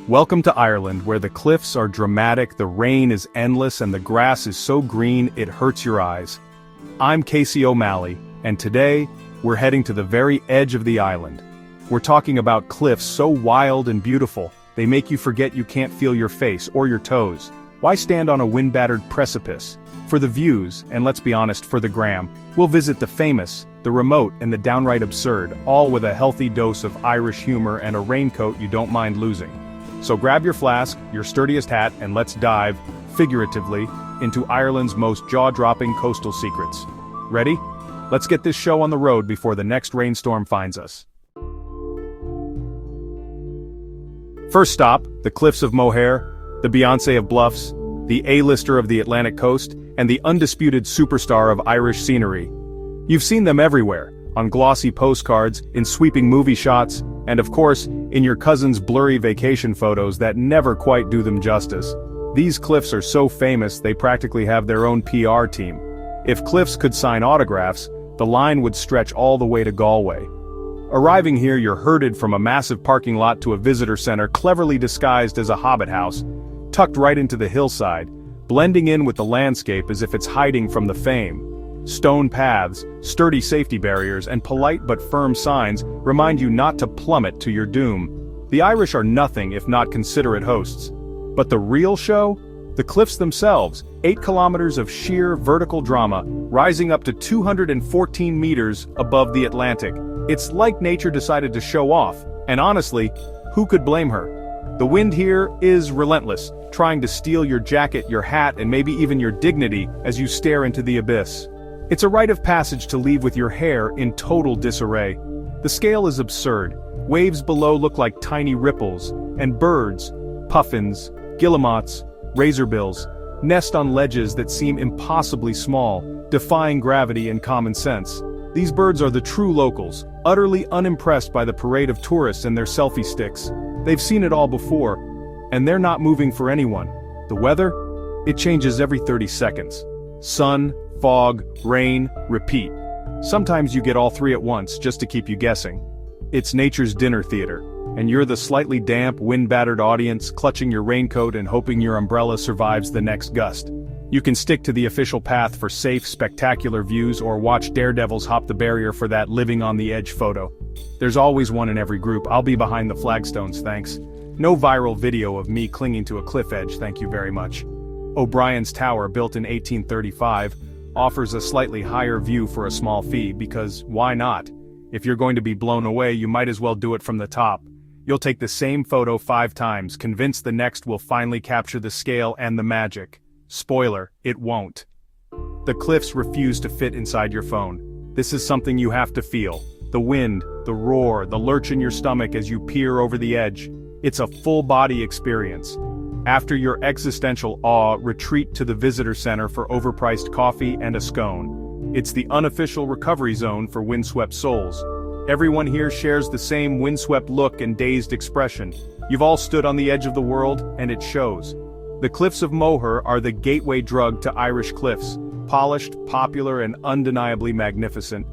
Welcome to Ireland, where the cliffs are dramatic, the rain is endless, and the grass is so green it hurts your eyes. I'm Casey O'Malley, and today, we're heading to the very edge of the island. We're talking about cliffs so wild and beautiful, they make you forget you can't feel your face or your toes. Why stand on a wind-battered precipice? For the views, and let's be honest, for the gram, we'll visit the famous, the remote, and the downright absurd, all with a healthy dose of Irish humor and a raincoat you don't mind losing. So grab your flask, your sturdiest hat, and let's dive, figuratively, into Ireland's most jaw-dropping coastal secrets. Ready? Let's get this show on the road before the next rainstorm finds us. First stop, the Cliffs of Moher, the Beyoncé of bluffs, the A-lister of the Atlantic coast, and the undisputed superstar of Irish scenery. You've seen them everywhere, on glossy postcards, in sweeping movie shots, and of course, in your cousin's blurry vacation photos that never quite do them justice. These cliffs are so famous they practically have their own PR team. If cliffs could sign autographs, the line would stretch all the way to Galway. Arriving here, you're herded from a massive parking lot to a visitor center cleverly disguised as a hobbit house, tucked right into the hillside, blending in with the landscape as if it's hiding from the fame. Stone paths, sturdy safety barriers, and polite but firm signs remind you not to plummet to your doom. The Irish are nothing if not considerate hosts. But the real show? The cliffs themselves, 8 kilometers of sheer vertical drama, rising up to 214 meters above the Atlantic. It's like nature decided to show off, and honestly, who could blame her? The wind here is relentless, trying to steal your jacket, your hat, and maybe even your dignity as you stare into the abyss. It's a rite of passage to leave with your hair in total disarray. The scale is absurd. Waves below look like tiny ripples, and birds, puffins, guillemots, razorbills, nest on ledges that seem impossibly small, defying gravity and common sense. These birds are the true locals, utterly unimpressed by the parade of tourists and their selfie sticks. They've seen it all before, and they're not moving for anyone. The weather? It changes every 30 seconds. Sun, fog, rain, repeat. Sometimes you get all three at once just to keep you guessing. It's nature's dinner theater, and you're the slightly damp, wind-battered audience, clutching your raincoat and hoping your umbrella survives the next gust. You can stick to the official path for safe, spectacular views or watch daredevils hop the barrier for that living on the edge photo. There's always one in every group. I'll be behind the flagstones, thanks. No viral video of me clinging to a cliff edge, thank you very much. O'Brien's Tower, built in 1835, offers a slightly higher view for a small fee because why not? If you're going to be blown away, you might as well do it from the top. You'll take the same photo 5 times, convinced the next will finally capture the scale and the magic. Spoiler, it won't. The cliffs refuse to fit inside your phone. This is something you have to feel. The wind, the roar, the lurch in your stomach as you peer over the edge. It's a full-body experience. After your existential awe, retreat to the visitor center for overpriced coffee and a scone. It's the unofficial recovery zone for windswept souls. Everyone here shares the same windswept look and dazed expression. You've all stood on the edge of the world, and it shows. The Cliffs of Moher are the gateway drug to Irish cliffs, polished, popular, and undeniably magnificent.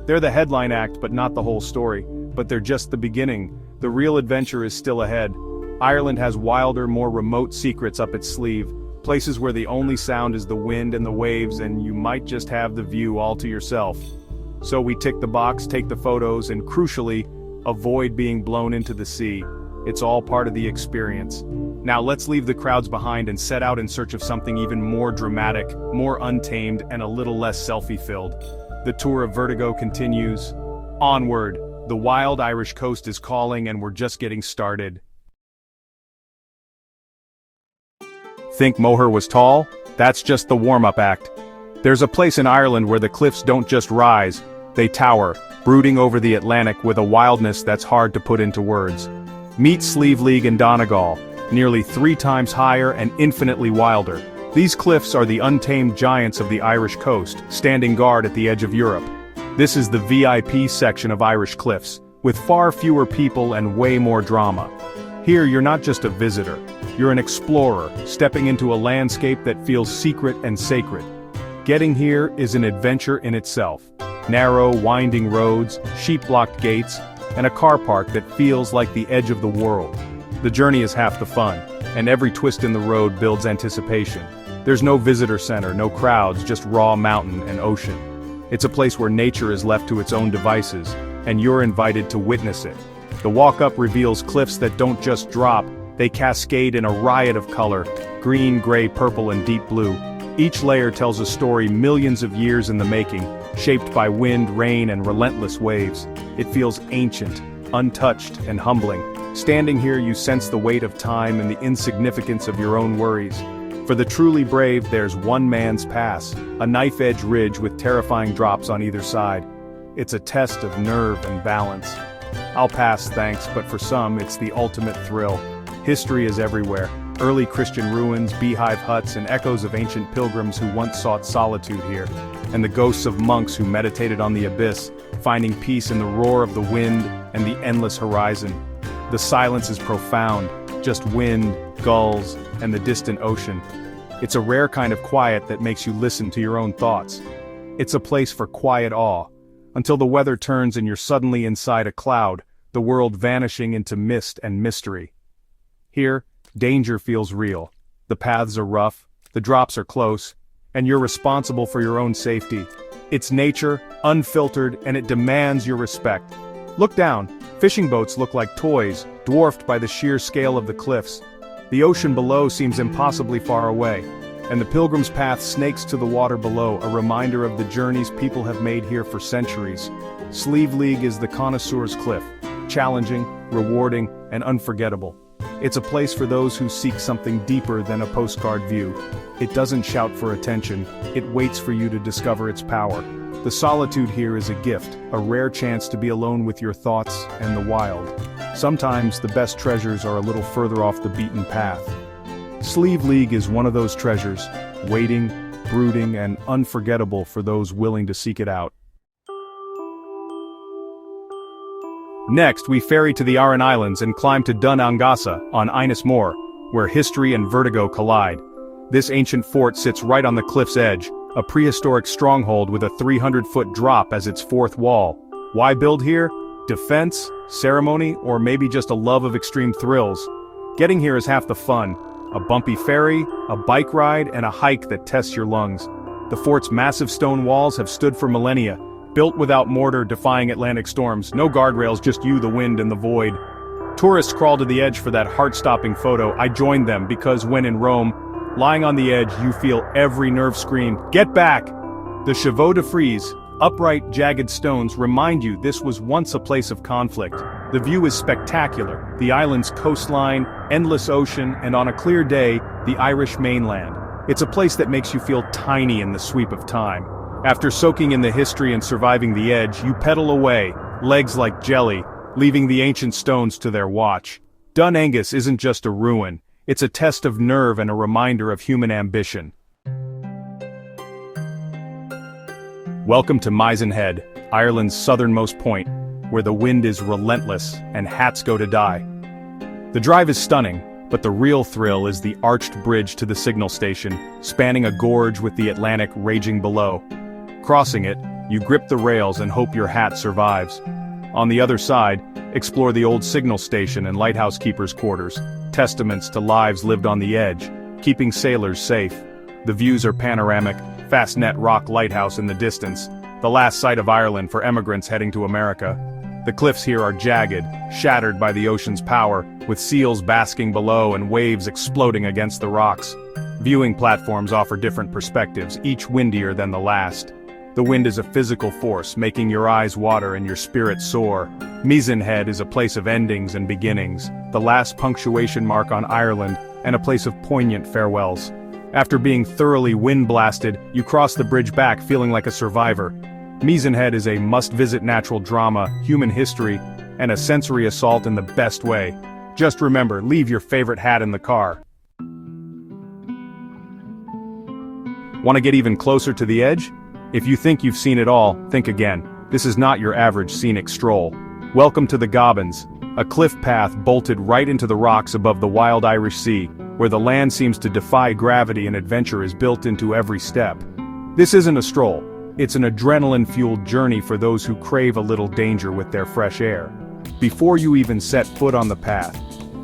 They're the headline act but not the whole story, but they're just the beginning. The real adventure is still ahead. Ireland has wilder, more remote secrets up its sleeve, places where the only sound is the wind and the waves and you might just have the view all to yourself. So we tick the box, take the photos, and crucially, avoid being blown into the sea. It's all part of the experience. Now let's leave the crowds behind and set out in search of something even more dramatic, more untamed, and a little less selfie-filled. The tour of vertigo continues. Onward, the wild Irish coast is calling and we're just getting started. Think Moher was tall? That's just the warm-up act. There's a place in Ireland where the cliffs don't just rise, they tower, brooding over the Atlantic with a wildness that's hard to put into words. Meet Slieve League in Donegal, nearly 3 times higher and infinitely wilder. These cliffs are the untamed giants of the Irish coast, standing guard at the edge of Europe. This is the VIP section of Irish cliffs, with far fewer people and way more drama. Here you're not just a visitor, you're an explorer, stepping into a landscape that feels secret and sacred. Getting here is an adventure in itself. Narrow, winding roads, sheep-blocked gates, and a car park that feels like the edge of the world. The journey is half the fun, and every twist in the road builds anticipation. There's no visitor center, no crowds, just raw mountain and ocean. It's a place where nature is left to its own devices, and you're invited to witness it. The walk-up reveals cliffs that don't just drop, they cascade in a riot of color, green, gray, purple, and deep blue. Each layer tells a story millions of years in the making, shaped by wind, rain, and relentless waves. It feels ancient, untouched, and humbling. Standing here, you sense the weight of time and the insignificance of your own worries. For the truly brave, there's one man's pass, a knife-edge ridge with terrifying drops on either side. It's a test of nerve and balance. I'll pass, thanks, but for some, it's the ultimate thrill. History is everywhere. Early Christian ruins, beehive huts, and echoes of ancient pilgrims who once sought solitude here. And the ghosts of monks who meditated on the abyss, finding peace in the roar of the wind and the endless horizon. The silence is profound, just wind, gulls, and the distant ocean. It's a rare kind of quiet that makes you listen to your own thoughts. It's a place for quiet awe, until the weather turns and you're suddenly inside a cloud, the world vanishing into mist and mystery. Here, danger feels real. The paths are rough, the drops are close, and you're responsible for your own safety. It's nature, unfiltered, and it demands your respect. Look down. Fishing boats look like toys, dwarfed by the sheer scale of the cliffs. The ocean below seems impossibly far away, and the pilgrim's path snakes to the water below, a reminder of the journeys people have made here for centuries. Sleeve League is the connoisseur's cliff, challenging, rewarding, and unforgettable. It's a place for those who seek something deeper than a postcard view. It doesn't shout for attention, it waits for you to discover its power. The solitude here is a gift, a rare chance to be alone with your thoughts and the wild. Sometimes the best treasures are a little further off the beaten path. Sleeve League is one of those treasures, waiting, brooding, and unforgettable for those willing to seek it out. Next, we ferry to the Aran Islands and climb to Dun Angasa on Ynys Moor, where history and vertigo collide. This ancient fort sits right on the cliff's edge, a prehistoric stronghold with a 300-foot drop as its fourth wall. Why build here? Defense, ceremony, or maybe just a love of extreme thrills? Getting here is half the fun. A bumpy ferry, a bike ride, and a hike that tests your lungs. The fort's massive stone walls have stood for millennia, built without mortar, defying Atlantic storms. No guardrails, just you, the wind, and the void. Tourists crawl to the edge for that heart-stopping photo. I joined them because when in Rome, lying on the edge, you feel every nerve scream, "Get back!" The chevaux de frise, upright, jagged stones, remind you this was once a place of conflict. The view is spectacular, the island's coastline, endless ocean, and on a clear day, the Irish mainland. It's a place that makes you feel tiny in the sweep of time. After soaking in the history and surviving the edge, you pedal away, legs like jelly, leaving the ancient stones to their watch. Dun Angus isn't just a ruin, it's a test of nerve and a reminder of human ambition. Welcome to Mizen Head, Ireland's southernmost point, where the wind is relentless and hats go to die. The drive is stunning, but the real thrill is the arched bridge to the signal station, spanning a gorge with the Atlantic raging below. Crossing it, you grip the rails and hope your hat survives. On the other side, explore the old signal station and lighthouse keepers' quarters, testaments to lives lived on the edge, keeping sailors safe. The views are panoramic, Fastnet Rock Lighthouse in the distance, the last sight of Ireland for emigrants heading to America. The cliffs here are jagged, shattered by the ocean's power, with seals basking below and waves exploding against the rocks. Viewing platforms offer different perspectives, each windier than the last. The wind is a physical force, making your eyes water and your spirit soar. Mizen Head is a place of endings and beginnings, the last punctuation mark on Ireland, and a place of poignant farewells. After being thoroughly wind-blasted, you cross the bridge back feeling like a survivor. Mizen Head is a must-visit natural drama, human history, and a sensory assault in the best way. Just remember, leave your favorite hat in the car. Want to get even closer to the edge? If you think you've seen it all, think again. This is not your average scenic stroll. Welcome to the Gobbins, a cliff path bolted right into the rocks above the wild Irish Sea, where the land seems to defy gravity and adventure is built into every step. This isn't a stroll, it's an adrenaline-fueled journey for those who crave a little danger with their fresh air. Before you even set foot on the path,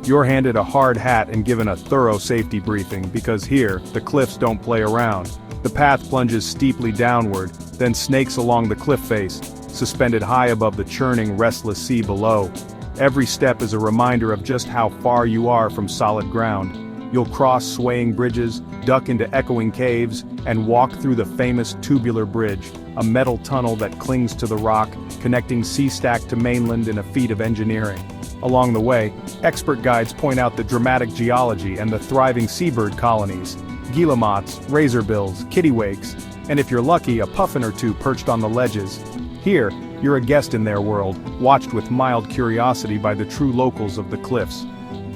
You're handed a hard hat and given a thorough safety briefing because here, the cliffs don't play around. The path plunges steeply downward, then snakes along the cliff face, suspended high above the churning, restless sea below. Every step is a reminder of just how far you are from solid ground. You'll cross swaying bridges, duck into echoing caves, and walk through the famous tubular bridge, a metal tunnel that clings to the rock, connecting sea stack to mainland in a feat of engineering. Along the way, expert guides point out the dramatic geology and the thriving seabird colonies, guillemots, razorbills, kittiwakes, and if you're lucky, a puffin or two perched on the ledges. Here, you're a guest in their world, watched with mild curiosity by the true locals of the cliffs.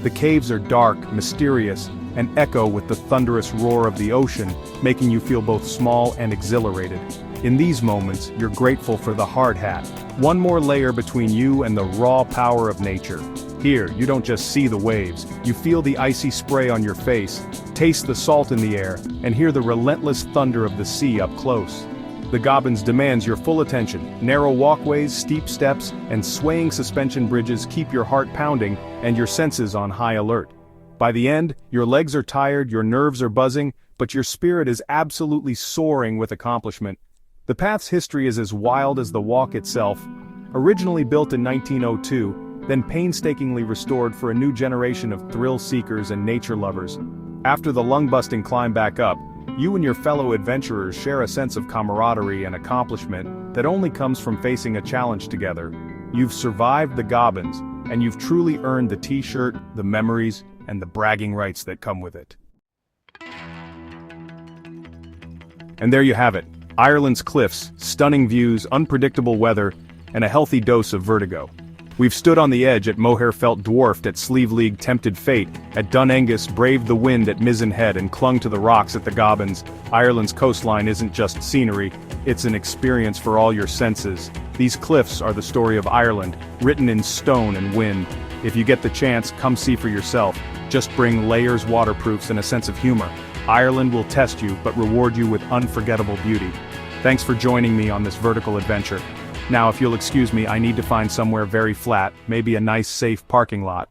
The caves are dark, mysterious, and echo with the thunderous roar of the ocean, making you feel both small and exhilarated. In these moments, you're grateful for the hard hat, one more layer between you and the raw power of nature. Here, you don't just see the waves, you feel the icy spray on your face, taste the salt in the air, and hear the relentless thunder of the sea up close. The Gobbins demands your full attention. Narrow walkways, steep steps, and swaying suspension bridges keep your heart pounding and your senses on high alert. By the end, your legs are tired, your nerves are buzzing, but your spirit is absolutely soaring with accomplishment. The path's history is as wild as the walk itself. Originally built in 1902, then painstakingly restored for a new generation of thrill seekers and nature lovers. After the lung-busting climb back up, you and your fellow adventurers share a sense of camaraderie and accomplishment that only comes from facing a challenge together. You've survived the Gobbins, and you've truly earned the t-shirt, the memories, and the bragging rights that come with it. And there you have it, Ireland's cliffs, stunning views, unpredictable weather, and a healthy dose of vertigo. We've stood on the edge at Moher, felt dwarfed at Slieve League, tempted fate, at Dun Aengus, braved the wind at Mizzen Head and clung to the rocks at the Gobbins. Ireland's coastline isn't just scenery, it's an experience for all your senses. These cliffs are the story of Ireland, written in stone and wind. If you get the chance, come see for yourself. Just bring layers, waterproofs, and a sense of humor. Ireland will test you, but reward you with unforgettable beauty. Thanks for joining me on this vertical adventure. Now if you'll excuse me, I need to find somewhere very flat, maybe a nice safe parking lot.